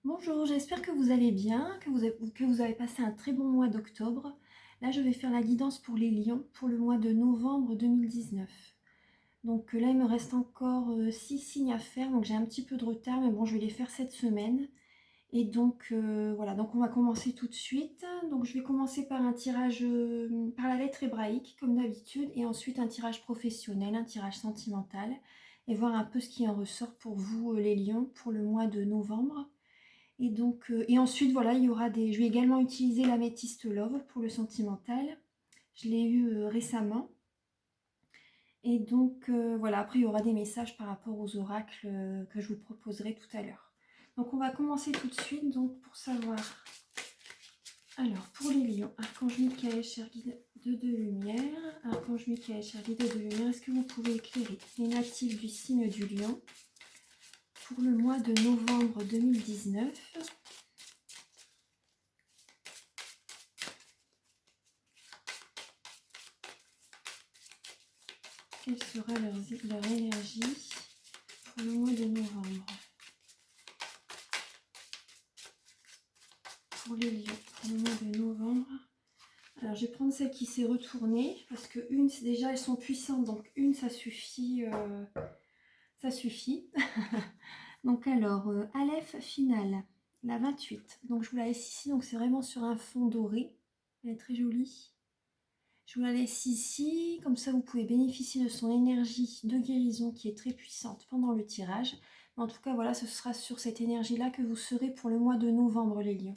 Bonjour, j'espère que vous allez bien, que vous avez passé un très bon mois d'octobre. Là, je vais faire la guidance pour les lions pour le mois de novembre 2019. Donc là, il me reste encore 6 signes à faire, donc j'ai un petit peu de retard, mais bon, je vais les faire cette semaine. Et donc voilà, donc on va commencer tout de suite. Donc je vais commencer par un tirage par la lettre hébraïque, comme d'habitude, et ensuite un tirage professionnel, un tirage sentimental, et voir un peu ce qui en ressort pour vous, les lions, pour le mois de novembre. Et donc, et ensuite, voilà, il y aura des. Je vais également utiliser l'améthyste Love pour le sentimental. Je l'ai eu récemment. Et donc, voilà, après, il y aura des messages par rapport aux oracles que je vous proposerai tout à l'heure. Donc, on va commencer tout de suite. Donc, pour savoir. Alors, pour les lions, Archange Michael, cher guide de lumière. Archange Michael, cher guide de lumière, est-ce que vous pouvez éclairer les natifs du signe du lion pour le mois de novembre 2019? Quelle sera leur énergie pour le mois de novembre? Pour les lions, pour le mois de novembre. Alors, je vais prendre celle qui s'est retournée, parce que une, déjà, elles sont puissantes, donc une, ça suffit. Ça suffit. Donc, alors, Aleph finale, la 28. Donc, je vous la laisse ici, donc c'est vraiment sur un fond doré. Elle est très jolie. Je vous la laisse ici, comme ça vous pouvez bénéficier de son énergie de guérison qui est très puissante pendant le tirage. Mais en tout cas, voilà, ce sera sur cette énergie-là que vous serez pour le mois de novembre, les lions.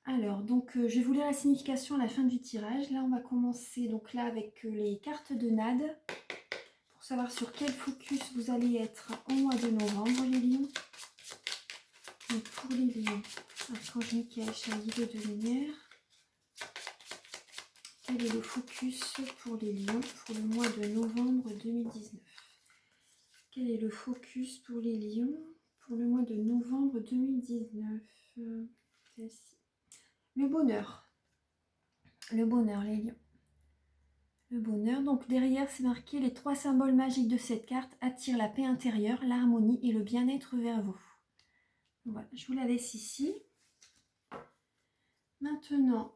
Alors, donc, je vais vous lire la signification à la fin du tirage. Là, on va commencer donc là avec les cartes de Nade pour savoir sur quel focus vous allez être au mois de novembre, les lions. Donc, pour les lions, Archange Michael, cher guide de lumière. Quel est le focus pour les lions pour le mois de novembre 2019? Quel est le focus pour les lions pour le mois de novembre 2019? Celle-ci. Le bonheur. Le bonheur, les lions. Le bonheur. Donc derrière, c'est marqué les 3 symboles magiques de cette carte attirent la paix intérieure, l'harmonie et le bien-être vers vous. Voilà, je vous la laisse ici. Maintenant,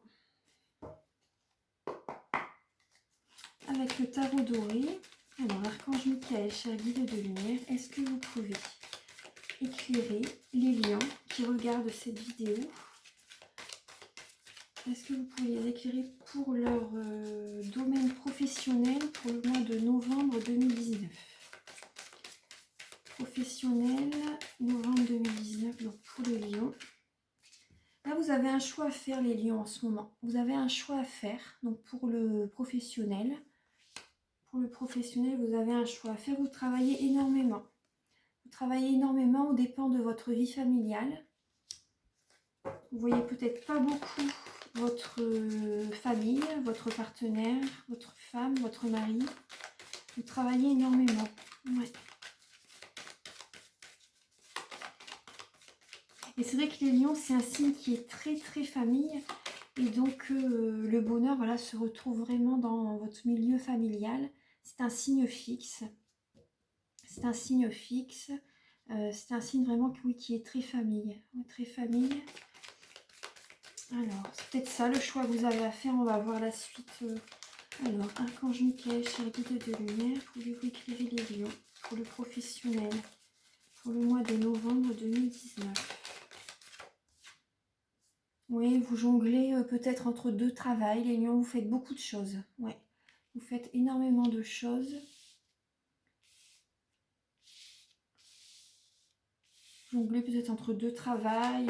avec le tarot doré, alors l'archange Michael, cher guide de lumière, est-ce que vous pouvez éclairer les lions qui regardent cette vidéo? Est-ce que vous pouvez les éclairer pour leur domaine professionnel pour le mois de novembre 2019? Professionnel, novembre 2019, donc pour les lions. Là, vous avez un choix à faire, les lions, en ce moment. Vous avez un choix à faire, donc pour le professionnel. Pour le professionnel, vous avez un choix à faire. Vous travaillez énormément. Vous travaillez énormément aux dépens de votre vie familiale. Vous voyez peut-être pas beaucoup votre famille, votre partenaire, votre femme, votre mari. Vous travaillez énormément. Ouais. Et c'est vrai que les lions, c'est un signe qui est très très famille. Et donc le bonheur, voilà, se retrouve vraiment dans votre milieu familial. C'est un signe fixe. C'est un signe fixe. C'est un signe vraiment oui, qui est très famille. Très famille. Alors, c'est peut-être ça le choix que vous avez à faire. On va voir la suite. Alors, Archange Michael, cher guide de lumière, pouvez-vous éclairer les lions pour le professionnel pour le mois de novembre 2019? Oui, vous jonglez peut-être entre 2 travails. Les lions, vous faites beaucoup de choses. Ouais, vous faites énormément de choses. Jonglez peut-être entre 2 travails.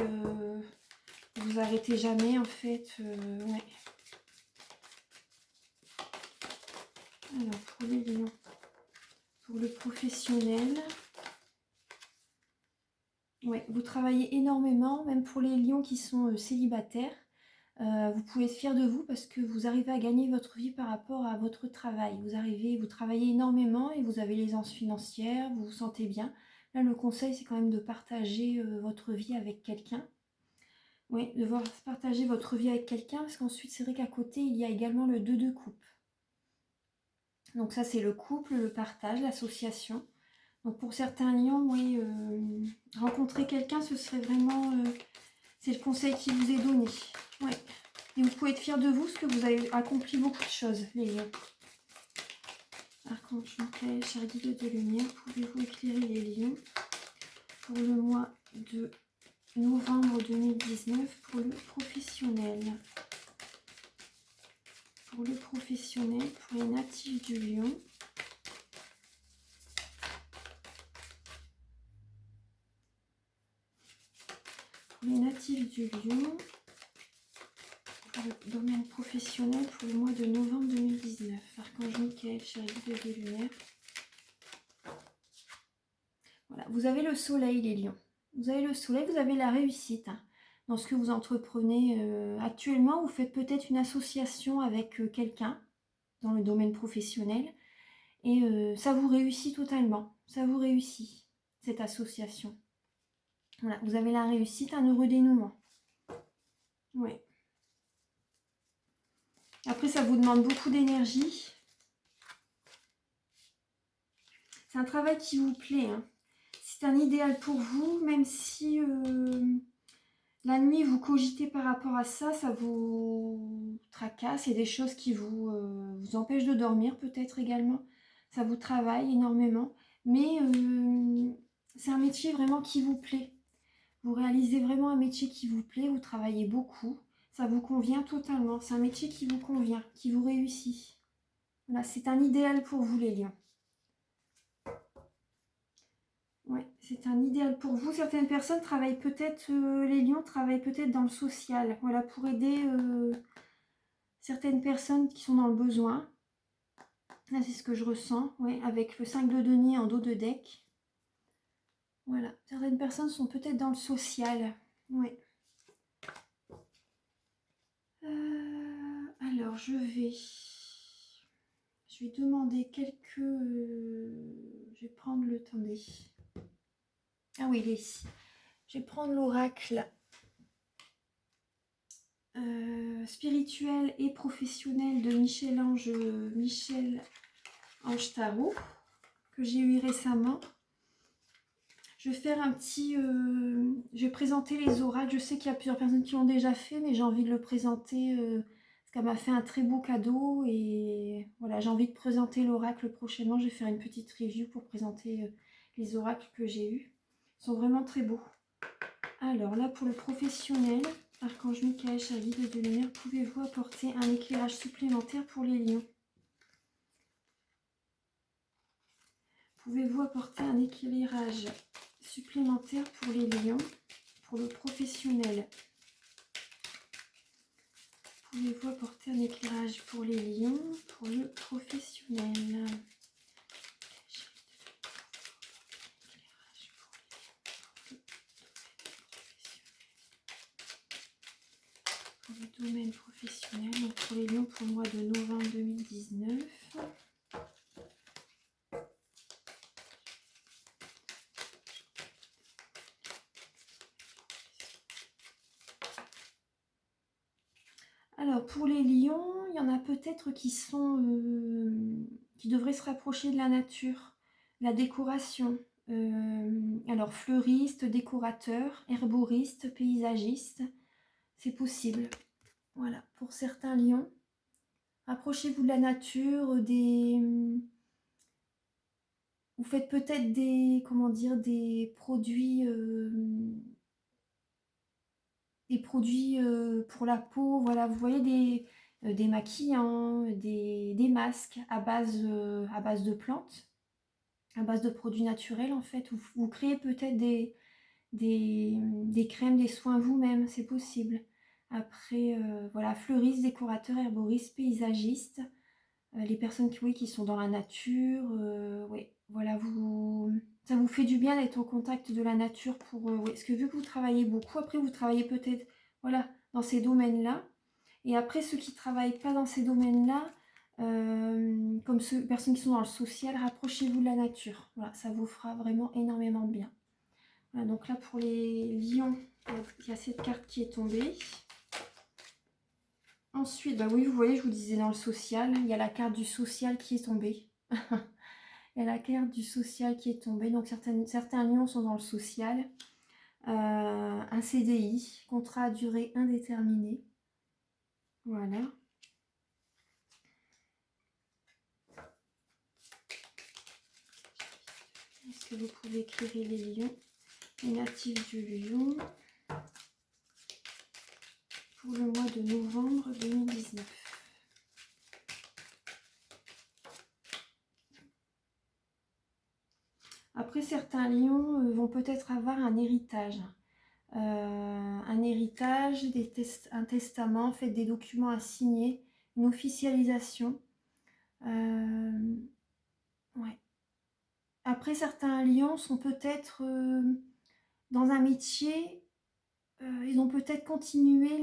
Vous arrêtez jamais en fait. Ouais. Alors pour les lions, pour le professionnel. Ouais, vous travaillez énormément, même pour les lions qui sont célibataires. Vous pouvez être fier de vous parce que vous arrivez à gagner votre vie par rapport à votre travail. Vous travaillez énormément et vous avez l'aisance financière, vous vous sentez bien. Là, le conseil, c'est quand même de partager votre vie avec quelqu'un. Oui, devoir partager votre vie avec quelqu'un parce qu'ensuite, c'est vrai qu'à côté, il y a également le 2 de coupe. Donc ça, c'est le couple, le partage, l'association. Donc pour certains lions, oui, rencontrer quelqu'un, ce serait vraiment... c'est le conseil qui vous est donné. Ouais. Et vous pouvez être fiers de vous, parce que vous avez accompli beaucoup de choses, les lions. Archange Michael, cher guide de lumière, pouvez-vous éclairer les lions pour le mois de novembre 2019 pour le professionnel? Pour le professionnel, pour les natifs du lion. Pour les natifs du lion, pour le domaine professionnel pour le mois de novembre 2019. Archange Michael, cher guide de lumière. Voilà, vous avez le soleil, les lions. Vous avez le soleil, vous avez la réussite dans ce que vous entreprenez actuellement. Vous faites peut-être une association avec quelqu'un dans le domaine professionnel et ça vous réussit totalement. Ça vous réussit, cette association. Voilà, vous avez la réussite, un heureux dénouement. Oui. Après, ça vous demande beaucoup d'énergie. C'est un travail qui vous plaît, hein. C'est un idéal pour vous, même si la nuit vous cogitez par rapport à ça, ça vous tracasse. Il y a des choses qui vous empêchent de dormir peut-être également. Ça vous travaille énormément. Mais c'est un métier vraiment qui vous plaît. Vous réalisez vraiment un métier qui vous plaît, vous travaillez beaucoup. Ça vous convient totalement. C'est un métier qui vous convient, qui vous réussit. Voilà, c'est un idéal pour vous les lions. Ouais, c'est un idéal pour vous. Certaines personnes travaillent peut-être, les lions travaillent peut-être dans le social. Voilà, pour aider certaines personnes qui sont dans le besoin. Là, c'est ce que je ressens, ouais, avec le 5 de denier en dos de deck. Voilà, certaines personnes sont peut-être dans le social. Ouais. Alors, je vais demander quelques... je vais prendre le... Attendez. Ah oui, il est ici. Je vais prendre l'oracle spirituel et professionnel de Michel-Ange Tarot, que j'ai eu récemment. Je vais faire un petit... je vais présenter les oracles. Je sais qu'il y a plusieurs personnes qui l'ont déjà fait, mais j'ai envie de le présenter parce qu'elle m'a fait un très beau cadeau. Et voilà, j'ai envie de présenter l'oracle prochainement. Je vais faire une petite review pour présenter les oracles que j'ai eus. Ils sont vraiment très beaux. Alors là, pour le professionnel, Archange Michael, cher guide de lumière, pouvez-vous apporter un éclairage supplémentaire pour les lions? Pouvez-vous apporter un éclairage supplémentaire pour les lions, pour le professionnel? Pouvez-vous apporter un éclairage pour les lions, pour le professionnel? Pour le domaine professionnel, donc pour les lions pour le mois de novembre 2019. Alors pour les lions, il y en a peut-être qui qui devraient se rapprocher de la nature, la décoration. Alors fleuriste, décorateur, herboriste, paysagiste, c'est possible. Voilà, pour certains lions, rapprochez-vous de la nature, vous faites peut-être des produits pour la peau. Voilà, vous voyez des maquillants, des masques à base de plantes, à base de produits naturels en fait. Vous créez peut-être des crèmes, des soins vous-même, c'est possible. Après, voilà, fleuriste, décorateur, herboriste, paysagiste, les personnes qui sont dans la nature, ouais, voilà, ça vous fait du bien d'être au contact de la nature ouais, parce que vu que vous travaillez beaucoup, après vous travaillez peut-être, voilà, dans ces domaines-là. Et après, ceux qui ne travaillent pas dans ces domaines-là, comme personnes qui sont dans le social, rapprochez-vous de la nature. Voilà, ça vous fera vraiment énormément de bien. Voilà, donc là, pour les lions, il y a cette carte qui est tombée. Ensuite, bah oui, vous voyez, je vous disais dans le social, il y a la carte du social qui est tombée. Il y a la carte du social qui est tombée. Donc certains lions sont dans le social. Un CDI, contrat à durée indéterminée. Voilà. Est-ce que vous pouvez éclairer les lions, les natifs du lion, pour le mois de novembre 2019? Après, certains lions vont peut-être avoir un héritage. Un testament, fait des documents à signer, une officialisation. Ouais. Après, certains lions sont peut-être dans un métier, ils ont peut-être continué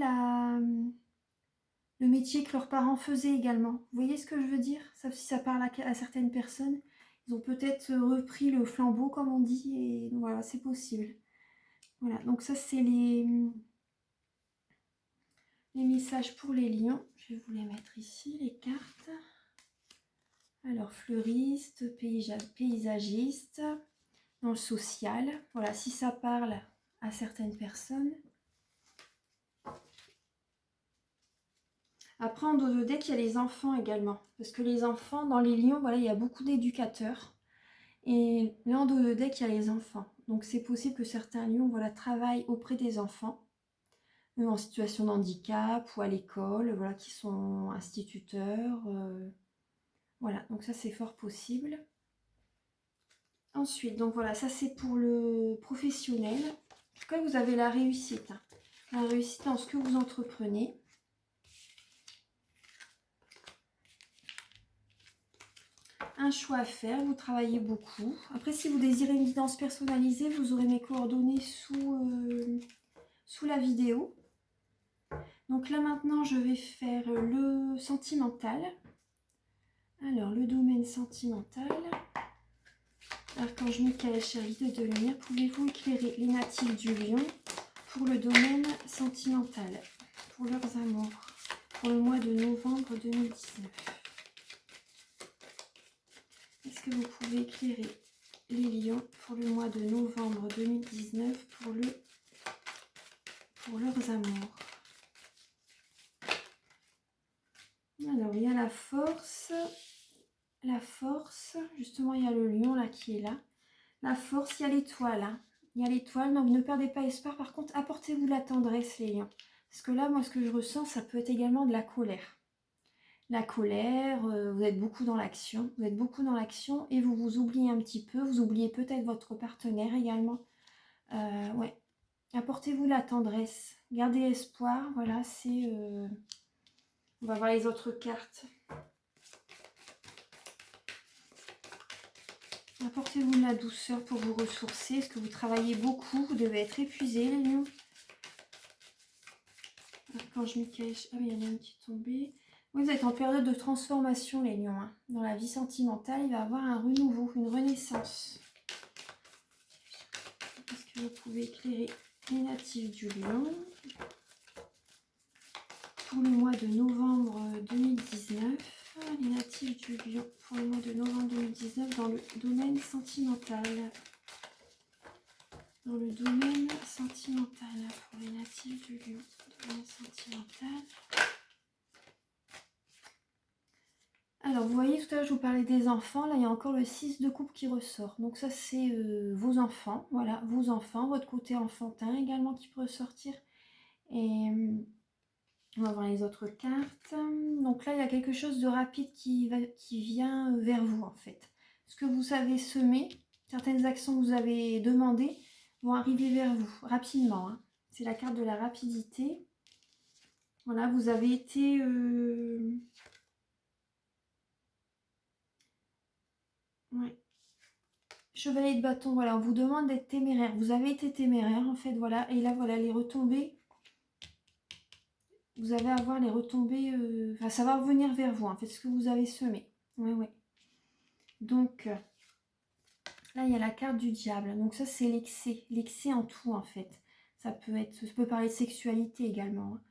le métier que leurs parents faisaient également. Vous voyez ce que je veux dire? Sauf si ça parle à certaines personnes. Ils ont peut-être repris le flambeau, comme on dit, et voilà, c'est possible. Voilà, donc ça, c'est les messages pour les lions. Je vais vous les mettre ici, les cartes. Alors, fleuriste, paysagiste, dans le social. Voilà, si ça parle à certaines personnes. Après, en dos de deck, il y a les enfants également. Parce que les enfants, dans les lions, voilà, il y a beaucoup d'éducateurs. Et là, en dos de deck, il y a les enfants. Donc, c'est possible que certains lions, voilà, travaillent auprès des enfants, en situation de handicap ou à l'école, voilà, qui sont instituteurs. Voilà, donc ça, c'est fort possible. Ensuite, donc voilà, ça, c'est pour le professionnel. En tout cas, vous avez la réussite. La réussite dans ce que vous entreprenez. Un choix à faire, vous travaillez beaucoup. Après, si vous désirez une guidance personnalisée, vous aurez mes coordonnées sous la vidéo. Donc là, maintenant, je vais faire le sentimental. Alors, le domaine sentimental. Archange Michael, chéri de lumière, pouvez-vous éclairer les natifs du lion pour le domaine sentimental, pour leurs amours, pour le mois de novembre 2019? Est-ce que vous pouvez éclairer les lions pour le mois de novembre 2019 pour leurs amours? Alors, il y a la force. La force, justement, il y a le lion là qui est là. La force, il y a l'étoile. Hein. Il y a l'étoile, donc ne perdez pas espoir. Par contre, apportez-vous la tendresse, les lions. Parce que là, moi, ce que je ressens, ça peut être également de la colère. La colère, vous êtes beaucoup dans l'action. Vous êtes beaucoup dans l'action et vous vous oubliez un petit peu. Vous oubliez peut-être votre partenaire également. Ouais. Apportez-vous la tendresse. Gardez espoir. Voilà, c'est... On va voir les autres cartes. Apportez-vous de la douceur pour vous ressourcer. Est-ce que vous travaillez beaucoup? Vous devez être épuisé, les lions. Archange Michael. Ah oui, il y en a une qui est tombée. Oui, vous êtes en période de transformation, les lions. Hein. Dans la vie sentimentale, il va y avoir un renouveau, une renaissance. Est-ce que vous pouvez éclairer les natifs du lion pour le mois de novembre 2019? Les natifs du lion pour le mois de novembre 2019 dans le domaine sentimental. Dans le domaine sentimental pour les natifs du lion. Domaine sentimental. Alors, vous voyez, tout à l'heure, je vous parlais des enfants. Là, il y a encore le 6 de coupe qui ressort. Donc, ça, c'est vos enfants. Voilà, vos enfants. Votre côté enfantin également qui peut ressortir. Et on va voir les autres cartes. Donc là, il y a quelque chose de rapide qui vient vers vous, en fait. Ce que vous savez semer, certaines actions que vous avez demandées vont arriver vers vous rapidement. Hein. C'est la carte de la rapidité. Voilà, vous avez été... Ouais. Chevalier de bâton, voilà, on vous demande d'être téméraire. Vous avez été téméraire, en fait, voilà. Et là, voilà, les retombées. Vous allez avoir les retombées... Enfin, ça va revenir vers vous, en fait, ce que vous avez semé. Ouais, ouais. Donc, là, il y a la carte du diable. Donc, ça, c'est l'excès. L'excès en tout, en fait. Ça peut parler de sexualité également. Hein.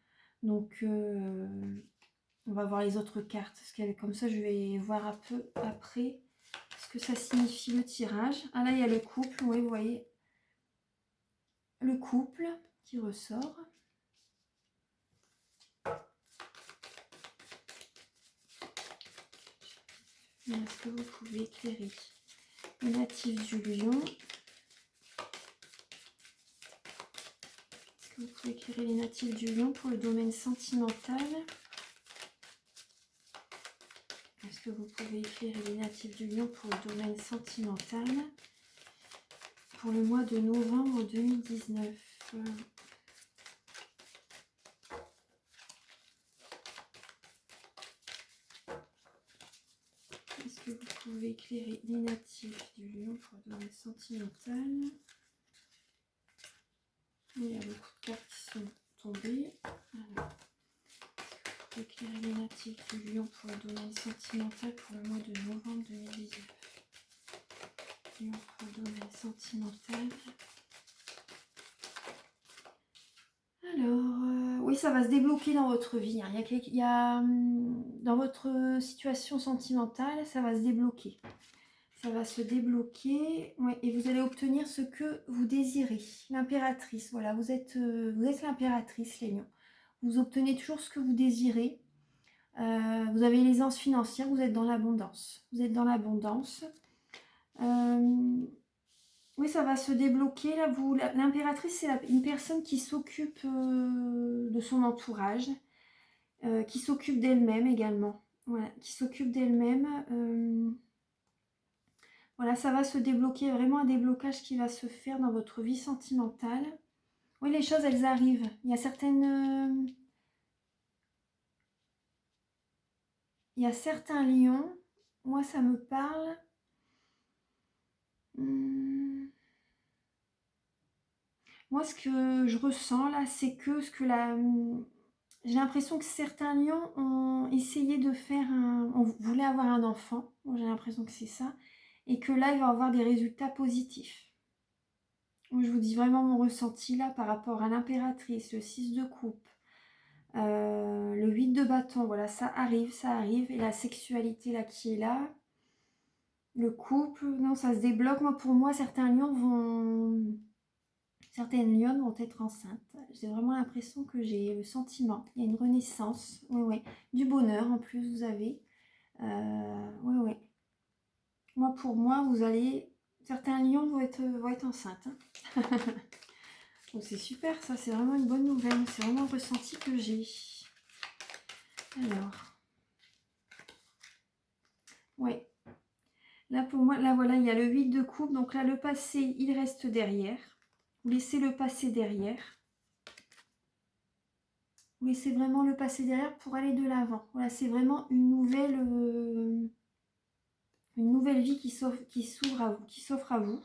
Donc, on va voir les autres cartes. Parce que comme ça, je vais voir un peu après ce que ça signifie le tirage. Ah là, il y a le couple, oui, vous voyez. Le couple qui ressort. Est-ce que vous pouvez éclairer les natifs du lion? Est-ce que vous pouvez éclairer les natifs du lion pour le domaine sentimental? Est-ce que vous pouvez éclairer les natifs du lion pour le domaine sentimental pour le mois de novembre 2019? Est-ce que vous pouvez éclairer les natifs du lion pour le domaine sentimental? Il y a beaucoup de cartes qui sont tombées. Alors, éclairer les natifs du lion pour le domaine sentimental pour le mois de novembre 2019. Lion pour le domaine sentimental. Alors, oui, ça va se débloquer dans votre vie. Hein. Il y a dans votre situation sentimentale, ça va se débloquer. Ça va se débloquer, ouais, et vous allez obtenir ce que vous désirez. L'impératrice, voilà, vous êtes l'impératrice, les lions. Vous obtenez toujours ce que vous désirez. Vous avez l'aisance financière, vous êtes dans l'abondance. Vous êtes dans l'abondance. Oui, ça va se débloquer. Là, l'impératrice, c'est une personne qui s'occupe de son entourage, qui s'occupe d'elle-même également. Voilà, qui s'occupe d'elle-même. Voilà, ça va se débloquer, vraiment un déblocage qui va se faire dans votre vie sentimentale. Oui, les choses, elles arrivent. Il y a certaines... il y a certains lions, moi ça me parle. Moi, ce que je ressens là, c'est que j'ai l'impression que certains lions ont essayé de faire on voulait avoir un enfant. J'ai l'impression que c'est ça. Et que là, il va avoir des résultats positifs. Je vous dis vraiment mon ressenti là par rapport à l'impératrice, le 6 de coupe, le 8 de bâton. Voilà, ça arrive. Et la sexualité là qui est là. Le couple, non, ça se débloque. Moi, pour moi, certaines lionnes vont être enceintes. J'ai vraiment l'impression que j'ai le sentiment. Il y a une renaissance. Oui, oui. Du bonheur en plus, vous avez. Oui, oui. Moi, pour moi, certains lions vont être enceintes. Hein. Donc, c'est super, ça. C'est vraiment une bonne nouvelle. C'est vraiment un ressenti que j'ai. Alors. Oui. Là, pour moi, là, voilà, il y a le 8 de coupe. Donc là, le passé, il reste derrière. Vous laissez le passé derrière. Vous laissez vraiment le passé derrière pour aller de l'avant. Voilà, c'est vraiment une nouvelle vie qui s'offre à vous.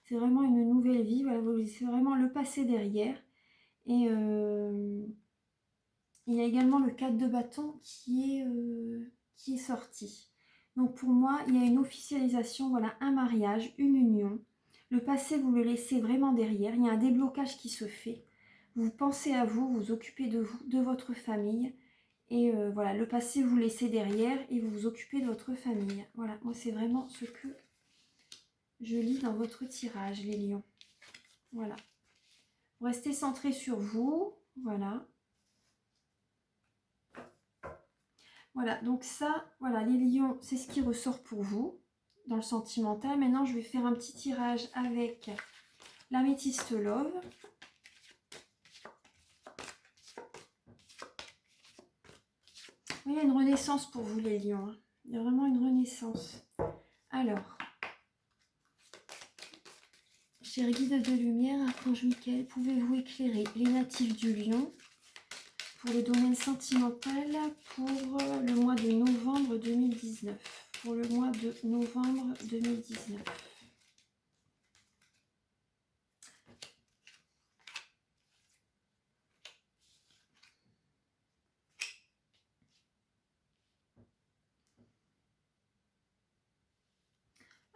C'est vraiment une nouvelle vie. Voilà, vous laissez vraiment le passé derrière. Et il y a également le 4 de bâton qui est sorti. Donc pour moi, il y a une officialisation, voilà, un mariage, une union. Le passé, vous le laissez vraiment derrière. Il y a un déblocage qui se fait. Vous pensez à vous, vous occupez de vous, de votre famille. Et voilà, le passé, vous laissez derrière et vous vous occupez de votre famille. Voilà, moi, c'est vraiment ce que je lis dans votre tirage, les lions. Voilà. Restez centré sur vous. Voilà. Voilà, donc ça, voilà, les lions, c'est ce qui ressort pour vous dans le sentimental. Maintenant, je vais faire un petit tirage avec l'améthyste love. Il y a une renaissance pour vous, les lions. Hein. Il y a vraiment une renaissance. Alors, cher guide de lumière, archange Michael, pouvez-vous éclairer les natifs du lion pour le domaine sentimental pour le mois de novembre 2019. Pour le mois de novembre 2019.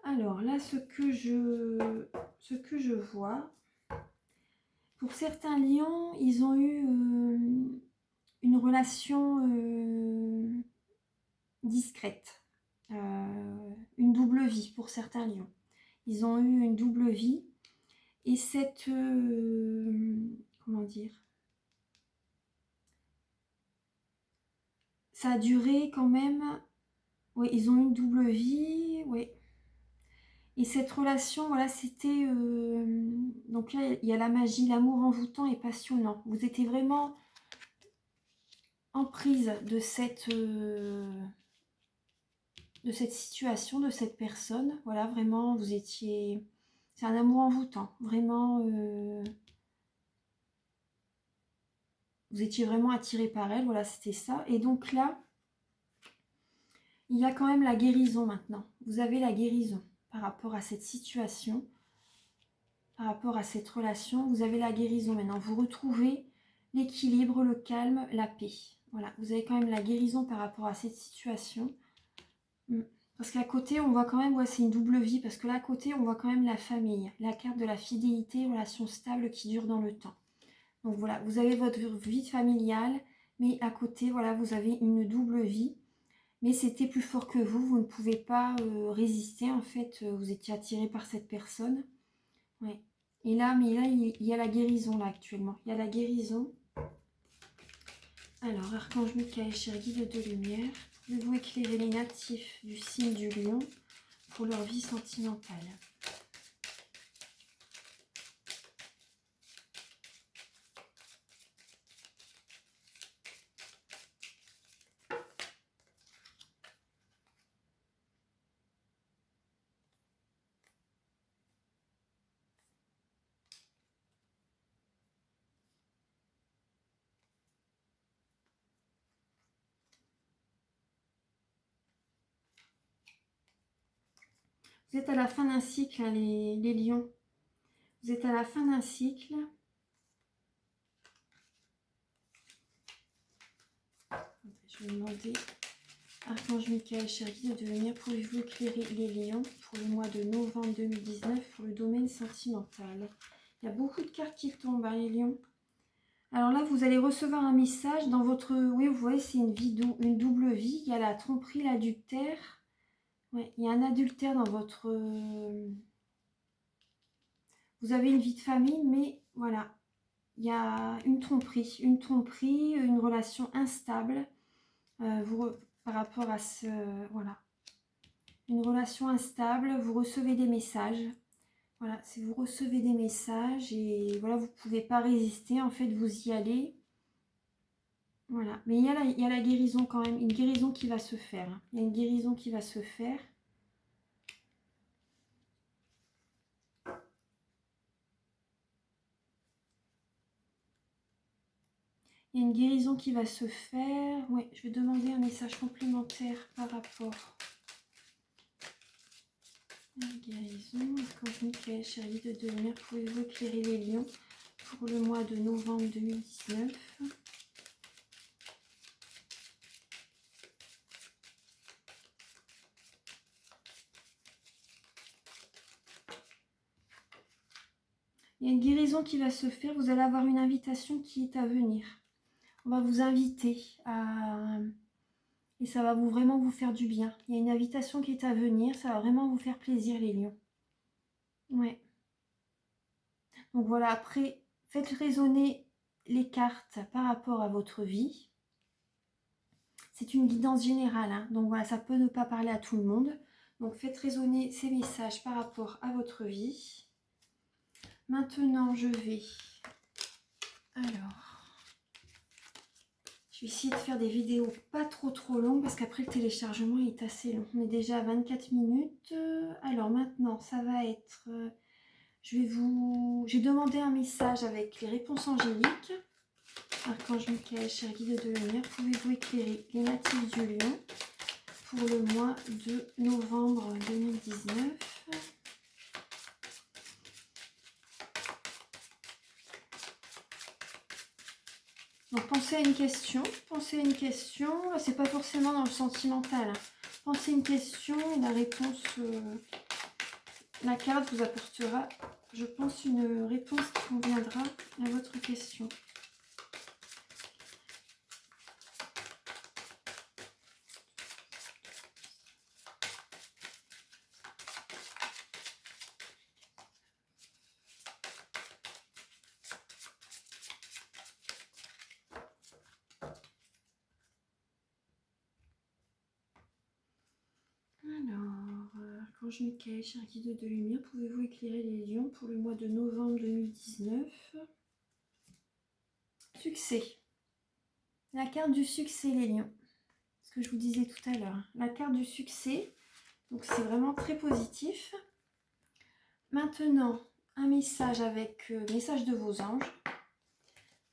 Alors là, ce que je vois, pour certains lions, ils ont eu une relation discrète. une double vie pour certains lions. Ils ont eu une double vie. Et cette... comment dire? Ça a duré quand même... Oui, ils ont eu une double vie, oui. Et cette relation, voilà, c'était... donc là, il y a la magie, l'amour envoûtant et passionnant. Vous étiez vraiment en prise de cette situation, de cette personne. Voilà, vraiment, vous étiez... C'est un amour envoûtant, vraiment... vous étiez vraiment attiré par elle, voilà, c'était ça. Et donc là, il y a quand même la guérison maintenant. Vous avez la guérison par rapport à cette situation, par rapport à cette relation. Vous avez la guérison maintenant. Vous retrouvez l'équilibre, le calme, la paix. Voilà, vous avez quand même la guérison par rapport à cette situation. Parce qu'à côté, on voit quand même, ouais, c'est une double vie. Parce que là, à côté, on voit quand même la famille. La carte de la fidélité, relation stable qui dure dans le temps. Donc voilà, vous avez votre vie familiale. Mais à côté, voilà, vous avez une double vie. Mais c'était plus fort que vous ne pouvez pas résister, en fait, vous étiez attiré par cette personne. Ouais. Et là, mais là, il y a la guérison, là, actuellement. Il y a la guérison. Alors, Archange Michael, cher guide de lumière, pouvez-vous éclairer les natifs du signe du lion pour leur vie sentimentale? Vous êtes à la fin d'un cycle, hein, les lions. Vous êtes à la fin d'un cycle. Je vais demander, Archange Michael, cher guide de lumière, pouvez-vous éclairer les lions pour le mois de novembre 2019 pour le domaine sentimental? Il y a beaucoup de cartes qui tombent, hein, les lions. Alors là, vous allez recevoir un message dans votre... Oui, vous voyez, c'est une double vie. Il y a la tromperie, l'adultère. Ouais, il y a un adultère dans votre... Vous avez une vie de famille, mais voilà. Il y a une tromperie, une relation instable par rapport à ce... Voilà. Une relation instable, vous recevez des messages. Voilà, si vous recevez des messages et voilà, vous ne pouvez pas résister, en fait, vous y allez. Voilà, mais il y a la guérison quand même, une guérison qui va se faire. Il y a une guérison qui va se faire. Il y a une guérison qui va se faire. Oui, je vais demander un message complémentaire par rapport à la guérison. Quand Michael, cher guide de lumière, pouvez-vous éclairer les lions pour le mois de novembre 2019? Il y a une guérison qui va se faire. Vous allez avoir une invitation qui est à venir. On va vous inviter à... Et ça va vraiment vous faire du bien. Il y a une invitation qui est à venir. Ça va vraiment vous faire plaisir, les lions. Ouais. Donc voilà, après, faites résonner les cartes par rapport à votre vie. C'est une guidance générale, hein. Donc voilà, ça peut ne pas parler à tout le monde. Donc faites résonner ces messages par rapport à votre vie. Maintenant, je vais... Alors... Je vais essayer de faire des vidéos pas trop longues parce qu'après le téléchargement il est assez long. On est déjà à 24 minutes. Alors maintenant, ça va être... J'ai demandé un message avec les réponses angéliques. Archange Michael, cher guide de lumière, pouvez-vous éclairer les natifs du lion pour le mois de novembre 2019? Donc pensez à une question, c'est pas forcément dans le sentimental. Pensez à une question et la réponse, la carte vous apportera, je pense, une réponse qui conviendra à votre question. Archange Michael, cher guide de lumière, pouvez-vous éclairer les lions pour le mois de novembre 2019? Succès. La carte du succès, les lions. Ce que je vous disais tout à l'heure. La carte du succès. Donc c'est vraiment très positif. Maintenant, un message avec message de vos anges.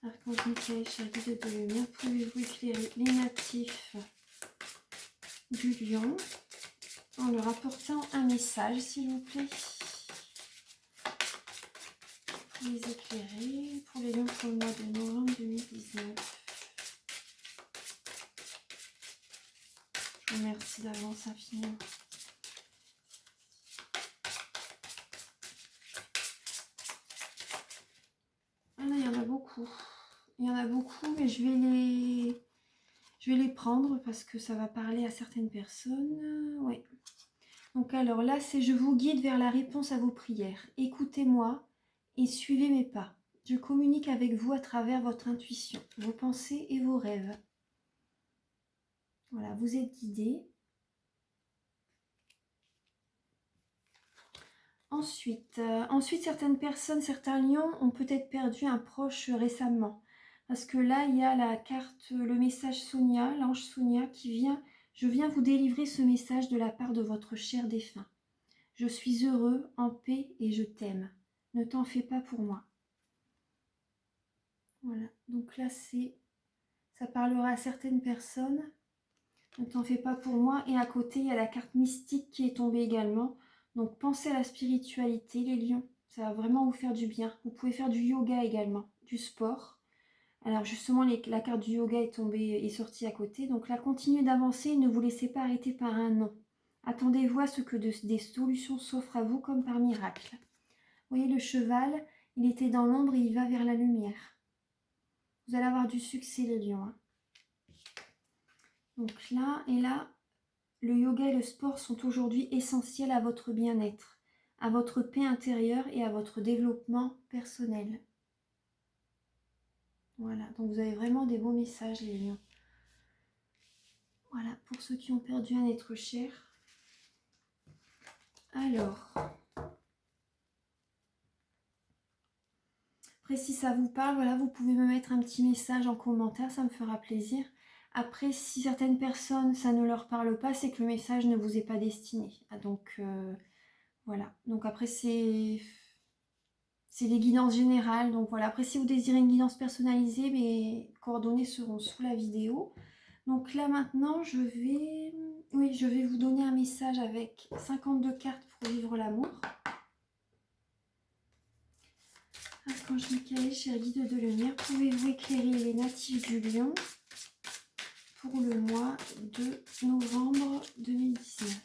Archange Michael, cher guide de lumière, pouvez-vous éclairer les natifs du lion en leur apportant un message, s'il vous plaît. Pour les éclairer, pour les lions pour le mois de novembre 2019. Je vous remercie d'avance infiniment. Ah là, il y en a beaucoup. Il y en a beaucoup, mais je vais les prendre parce que ça va parler à certaines personnes. Oui. Donc alors là, c'est je vous guide vers la réponse à vos prières. Écoutez-moi et suivez mes pas. Je communique avec vous à travers votre intuition, vos pensées et vos rêves. Voilà, vous êtes guidés. Ensuite, certaines personnes, certains lions ont peut-être perdu un proche récemment. Parce que là, il y a la carte, le message Sonia, l'ange Sonia qui vient. Je viens vous délivrer ce message de la part de votre cher défunt. Je suis heureux, en paix et je t'aime. Ne t'en fais pas pour moi. Voilà, donc là, ça parlera à certaines personnes. Ne t'en fais pas pour moi. Et à côté, il y a la carte mystique qui est tombée également. Donc, pensez à la spiritualité, les lions. Ça va vraiment vous faire du bien. Vous pouvez faire du yoga également, du sport. Alors, justement, la carte du yoga est tombée, est sortie à côté. Donc là, continuez d'avancer. Ne vous laissez pas arrêter par un non. Attendez-vous à ce que des solutions s'offrent à vous comme par miracle. Vous voyez, le cheval, il était dans l'ombre et il va vers la lumière. Vous allez avoir du succès, les lions. Hein. Donc là et là, le yoga et le sport sont aujourd'hui essentiels à votre bien-être, à votre paix intérieure et à votre développement personnel. Voilà, donc vous avez vraiment des beaux messages, les lions. Voilà, pour ceux qui ont perdu un être cher. Alors, après si ça vous parle, voilà, vous pouvez me mettre un petit message en commentaire, ça me fera plaisir. Après, si certaines personnes, ça ne leur parle pas, c'est que le message ne vous est pas destiné. Donc, voilà. Donc après, c'est des guidances générales. Donc voilà. Après, si vous désirez une guidance personnalisée, mes coordonnées seront sous la vidéo. Donc là, maintenant, je vais vous donner un message avec 52 cartes pour vivre l'amour. Archange Michael, cher guide de lumière, pouvez-vous éclairer les natifs du lion pour le mois de novembre 2019.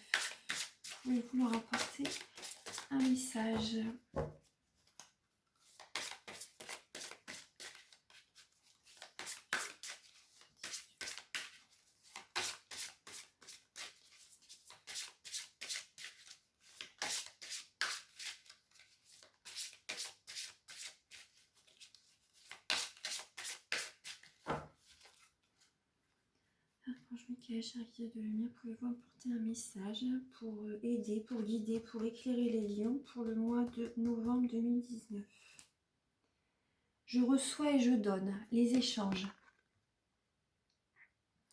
Pouvez-vous leur apporter un message? Archange Michael, cher guide de lumière, pouvez-vous apporter un message pour aider, pour guider, pour éclairer les lions pour le mois de novembre 2019? Je reçois et je donne, les échanges.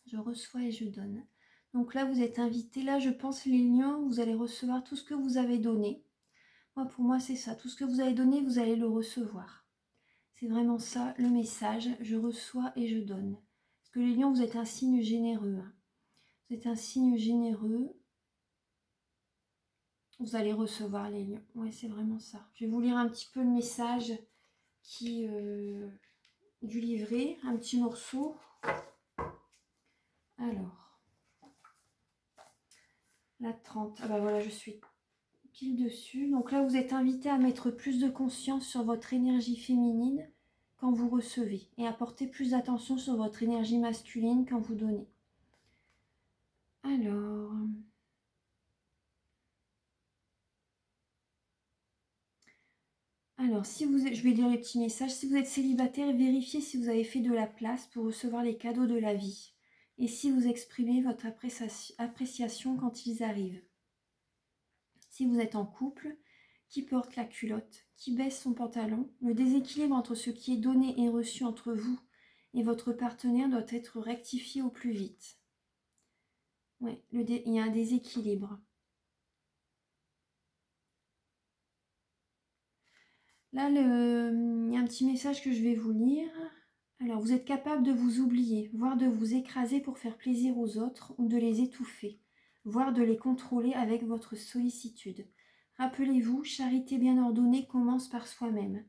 Je reçois et je donne. Donc là, vous êtes invités. Là, je pense, les lions, vous allez recevoir tout ce que vous avez donné. Moi, pour moi, c'est ça. Tout ce que vous avez donné, vous allez le recevoir. C'est vraiment ça, le message. Je reçois et je donne. Parce que les lions, vous êtes un signe généreux. Hein. Vous êtes un signe généreux. Vous allez recevoir les lions. Ouais, c'est vraiment ça. Je vais vous lire un petit peu le message du livret. Un petit morceau. Alors. La 30. Ah bah voilà, je suis pile dessus. Donc là, vous êtes invité à mettre plus de conscience sur votre énergie féminine quand vous recevez et à porter plus d'attention sur votre énergie masculine quand vous donnez. Alors, je vais lire les petits messages. Si vous êtes célibataire, vérifiez si vous avez fait de la place pour recevoir les cadeaux de la vie et si vous exprimez votre appréciation quand ils arrivent. si vous êtes en couple, qui porte la culotte, qui baisse son pantalon. Le déséquilibre entre ce qui est donné et reçu entre vous et votre partenaire doit être rectifié au plus vite. Oui, il y a un déséquilibre. Là, il y a un petit message que je vais vous lire. Alors, vous êtes capable de vous oublier, voire de vous écraser pour faire plaisir aux autres ou de les étouffer, voire de les contrôler avec votre sollicitude. Rappelez-vous, charité bien ordonnée commence par soi-même.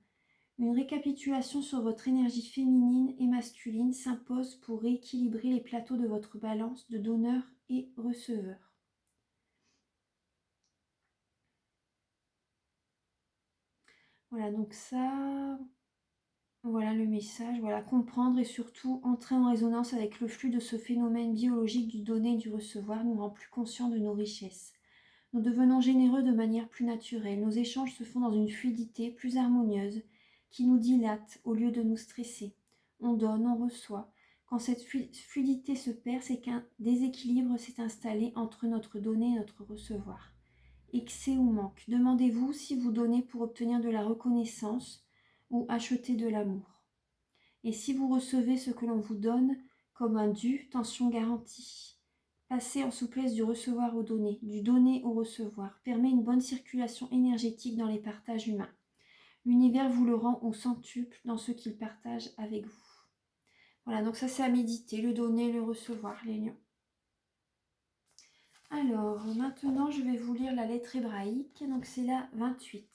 Une récapitulation sur votre énergie féminine et masculine s'impose pour rééquilibrer les plateaux de votre balance de donneur et receveur. Voilà, donc ça, voilà le message. Voilà, comprendre et surtout entrer en résonance avec le flux de ce phénomène biologique du donner et du recevoir nous rend plus conscients de nos richesses. Nous devenons généreux de manière plus naturelle. Nos échanges se font dans une fluidité plus harmonieuse qui nous dilate au lieu de nous stresser. On donne, on reçoit. Quand cette fluidité se perd, c'est qu'un déséquilibre s'est installé entre notre donner et notre recevoir. Excès ou manque. Demandez-vous si vous donnez pour obtenir de la reconnaissance ou acheter de l'amour. Et si vous recevez ce que l'on vous donne comme un dû, tension garantie. Passer en souplesse du recevoir au donner, du donner au recevoir, permet une bonne circulation énergétique dans les partages humains. L'univers vous le rend au centuple dans ce qu'il partage avec vous. Voilà, donc ça c'est à méditer, le donner, le recevoir, les lions. Alors, maintenant je vais vous lire la lettre hébraïque, donc c'est la 28.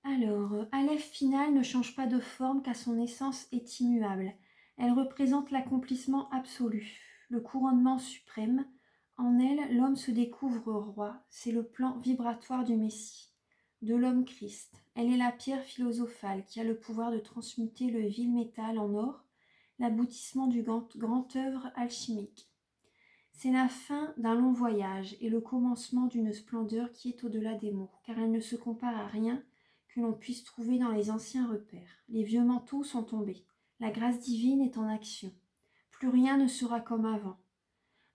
Alors, Aleph final ne change pas de forme car son essence est immuable. Elle représente l'accomplissement absolu, le couronnement suprême. En elle, l'homme se découvre roi. C'est le plan vibratoire du Messie, de l'homme Christ. Elle est la pierre philosophale qui a le pouvoir de transmuter le vil métal en or, l'aboutissement du grand œuvre alchimique. C'est la fin d'un long voyage et le commencement d'une splendeur qui est au-delà des mots, car elle ne se compare à rien que l'on puisse trouver dans les anciens repères. Les vieux manteaux sont tombés. La grâce divine est en action. Plus rien ne sera comme avant.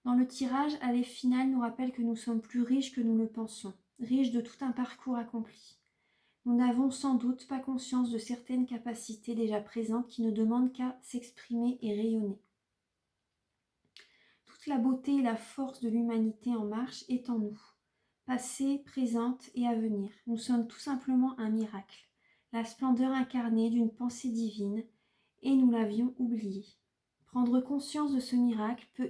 Dans le tirage, Aleph final nous rappelle que nous sommes plus riches que nous le pensons, riches de tout un parcours accompli. Nous n'avons sans doute pas conscience de certaines capacités déjà présentes qui ne demandent qu'à s'exprimer et rayonner. Toute la beauté et la force de l'humanité en marche est en nous, passée, présente et à venir. Nous sommes tout simplement un miracle, la splendeur incarnée d'une pensée divine, et nous l'avions oublié. Prendre conscience de ce miracle peut